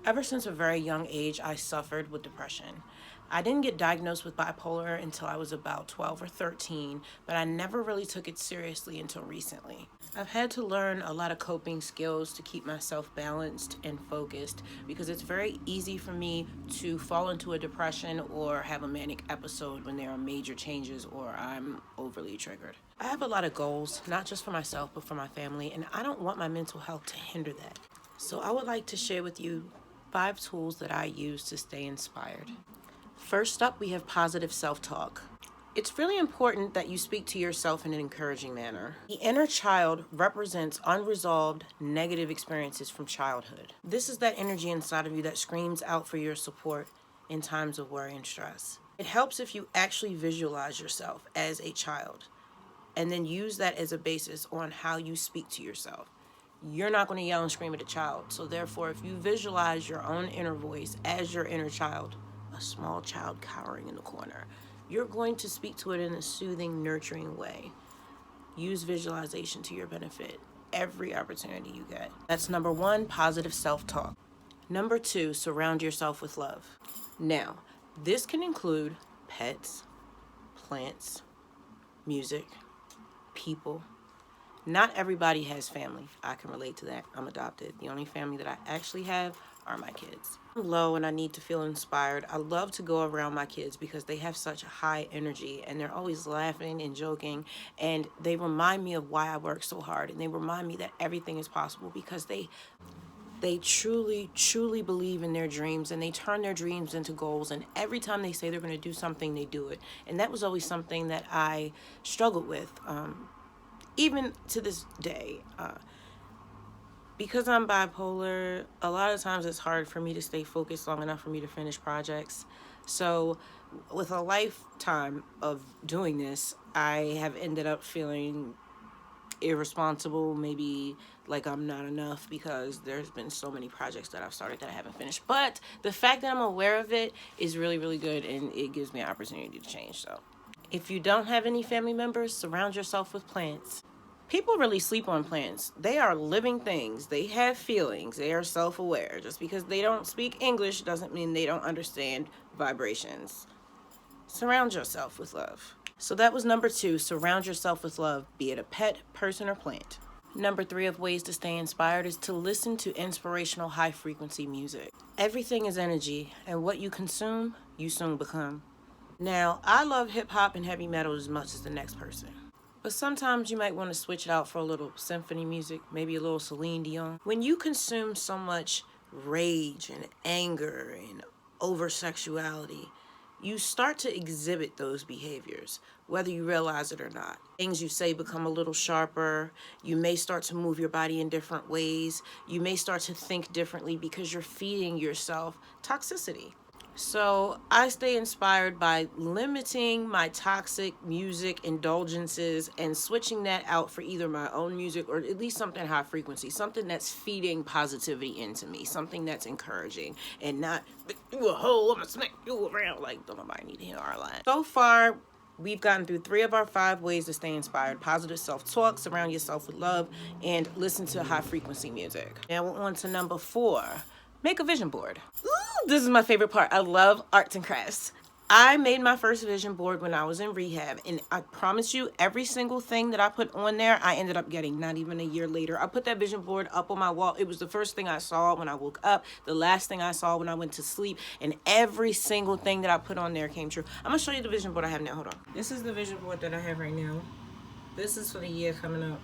Ever since a very young age, I suffered with depression. I didn't get diagnosed with bipolar until I was about 12 or 13, but I never really took it seriously until recently. I've had to learn a lot of coping skills to keep myself balanced and focused because it's very easy for me to fall into a depression or have a manic episode when there are major changes or I'm overly triggered. I have a lot of goals, not just for myself, but for my family, and I don't want my mental health to hinder that. So I would like to share with you 5 tools that I use to stay inspired. First up, we have positive self-talk. It's really important that you speak to yourself in an encouraging manner. The inner child represents unresolved negative experiences from childhood. This is that energy inside of you that screams out for your support in times of worry and stress. It helps if you actually visualize yourself as a child and then use that as a basis on how you speak to yourself. You're not going to yell and scream at a child. So therefore, if you visualize your own inner voice as your inner child, a small child cowering in the corner, you're going to speak to it in a soothing, nurturing way. Use visualization to your benefit every opportunity you get. That's number 1, positive self-talk. Number 2, surround yourself with love. Now, this can include pets, plants, music, people. Not everybody has family. I can relate to that. I'm adopted. The only family that I actually have are my kids. I'm low and I need to feel inspired. I love to go around my kids because they have such a high energy and they're always laughing and joking, and they remind me of why I work so hard, and they remind me that everything is possible because they truly believe in their dreams, and they turn their dreams into goals, and every time they say they're going to do something, they do it. And that was always something that I struggled with. Even to this day, because I'm bipolar, a lot of times it's hard for me to stay focused long enough for me to finish projects. So with a lifetime of doing this, I have ended up feeling irresponsible, maybe like I'm not enough, because there's been so many projects that I've started that I haven't finished. But the fact that I'm aware of it is really good, and it gives me an opportunity to change. So if you don't have any family members, surround yourself with plants. People really sleep on plants. They are living things. They have feelings. They are self-aware. Just because they don't speak English doesn't mean they don't understand vibrations. Surround yourself with love. So that was number 2, surround yourself with love, be it a pet, person, or plant. Number 3 of ways to stay inspired is to listen to inspirational high-frequency music. Everything is energy, and what you consume, you soon become. Now, I love hip-hop and heavy metal as much as the next person. But sometimes you might want to switch it out for a little symphony music, maybe a little Celine Dion. When you consume so much rage and anger and over-sexuality, you start to exhibit those behaviors, whether you realize it or not. Things you say become a little sharper. You may start to move your body in different ways. You may start to think differently because you're feeding yourself toxicity. So I stay inspired by limiting my toxic music indulgences and switching that out for either my own music or at least something high frequency, something that's feeding positivity into me, something that's encouraging and not, you a hole, I'm gonna smack you around. Like, don't nobody need to hear our line. So far, we've gotten through 3 of our 5 ways to stay inspired: positive self-talk, surround yourself with love, and listen to high frequency music. Now we're on to number 4. Make a vision board. Ooh, this is my favorite part. I love arts and crafts. I made my first vision board when I was in rehab, and I promise you, every single thing that I put on there, I ended up getting, not even a year later. I put that vision board up on my wall. It was the first thing I saw when I woke up, the last thing I saw when I went to sleep, and every single thing that I put on there came true. I'm gonna show you the vision board I have now. Hold on. This is the vision board that I have right now. This is for the year coming up.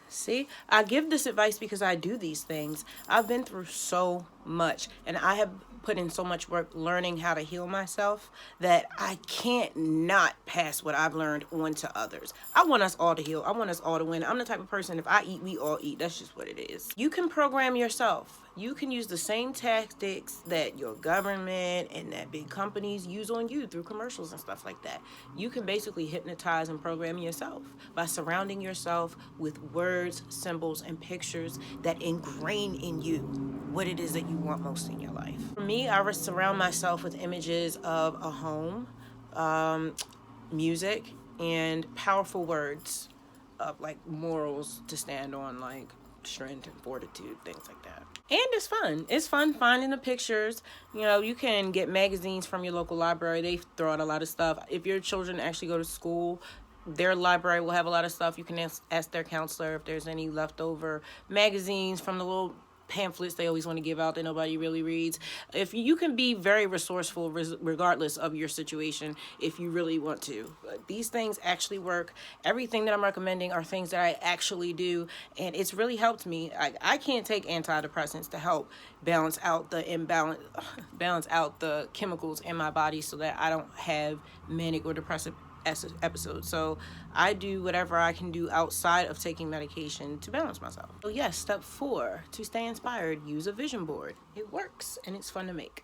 See, I give this advice because I do these things. I've been through so much, and I have put in so much work learning how to heal myself that I can't not pass what I've learned on to others. I want us all to heal. I want us all to win. I'm the type of person, if I eat, we all eat. That's just what it is. You can program yourself. You can use the same tactics that your government and that big companies use on you through commercials and stuff like that. You can basically hypnotize and program yourself by surrounding yourself with words, symbols, and pictures that ingrain in you what it is that you want most in your life. For me, I surround myself with images of a home, music, and powerful words of like morals to stand on, like strength and fortitude, things like that. And it's fun. It's fun finding the pictures. You know, you can get magazines from your local library. They throw out a lot of stuff. If your children actually go to school, their library will have a lot of stuff. You can ask their counselor if there's any leftover magazines from the little pamphlets they always want to give out that nobody really reads. If you can be very resourceful regardless of your situation if you really want to. But these things actually work. Everything that I'm recommending are things that I actually do, and it's really helped me. I can't take antidepressants to help balance out the chemicals in my body so that I don't have manic or depressive episode. So I do whatever I can do outside of taking medication to balance myself. So yes, step 4, to stay inspired, use a vision board. It works and it's fun to make.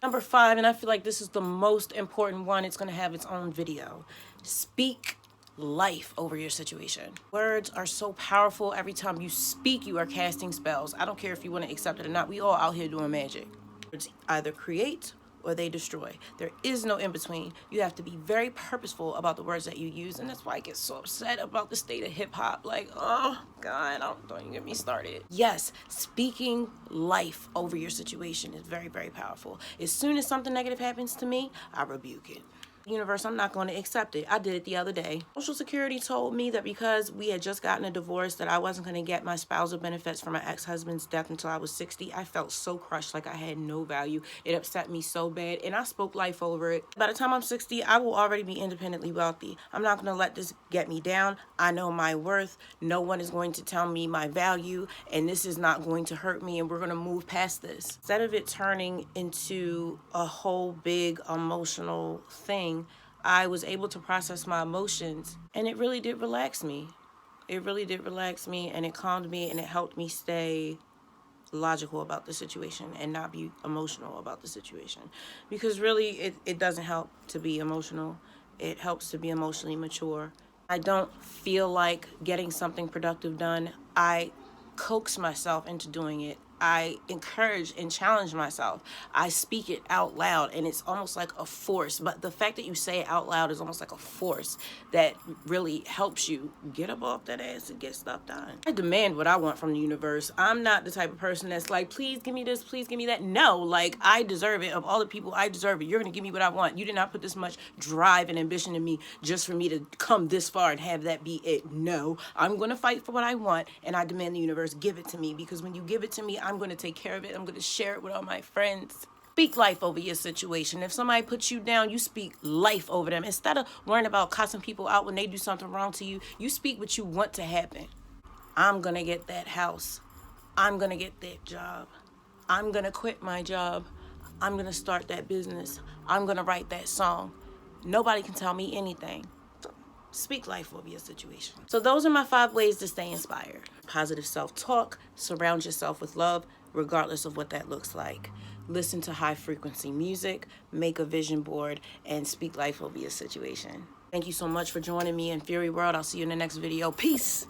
Number 5, and I feel like this is the most important one, it's going to have its own video. Speak life over your situation. Words are so powerful. Every time you speak, you are casting spells. I don't care if you want to accept it or not. We all out here doing magic. Words either create or they destroy. There is no in between. You have to be very purposeful about the words that you use, and that's why I get so upset about the state of hip hop. Like, oh God, don't even get me started. Yes, speaking life over your situation is very, very powerful. As soon as something negative happens to me, I rebuke it. Universe, I'm not going to accept it. I did it the other day. Social Security told me that because we had just gotten a divorce that I wasn't going to get my spousal benefits from my ex-husband's death until I was 60. I felt so crushed, like I had no value. It upset me so bad, and I spoke life over it. By the time I'm 60, I will already be independently wealthy. I'm not going to let this get me down. I know my worth. No one is going to tell me my value, and this is not going to hurt me, and we're going to move past this. Instead of it turning into a whole big emotional thing, I was able to process my emotions, and it really did relax me. It really did relax me, and it calmed me, and it helped me stay logical about the situation and not be emotional about the situation. Because really, it doesn't help to be emotional. It helps to be emotionally mature. I don't feel like getting something productive done. I coax myself into doing it. I encourage and challenge myself. I speak it out loud, and it's almost like a force. But the fact that you say it out loud is almost like a force that really helps you get up off that ass and get stuff done. I demand what I want from the universe. I'm not the type of person that's like, please give me this, please give me that. No, like, I deserve it. Of all the people, I deserve it. You're going to give me what I want. You did not put this much drive and ambition in me just for me to come this far and have that be it. No, I'm going to fight for what I want, and I demand the universe give it to me, because when you give it to me, I'm going to take care of it. I'm going to share it with all my friends. Speak life over your situation. If somebody puts you down, you speak life over them. Instead of worrying about cussing people out when they do something wrong to you, you speak what you want to happen. I'm going to get that house. I'm going to get that job. I'm going to quit my job. I'm going to start that business. I'm going to write that song. Nobody can tell me anything. Speak life over your situation. So those are my 5 ways to stay inspired. Positive self-talk. Surround yourself with love, regardless of what that looks like. Listen to high-frequency music. Make a vision board. And speak life over your situation. Thank you so much for joining me in Fury World. I'll see you in the next video. Peace.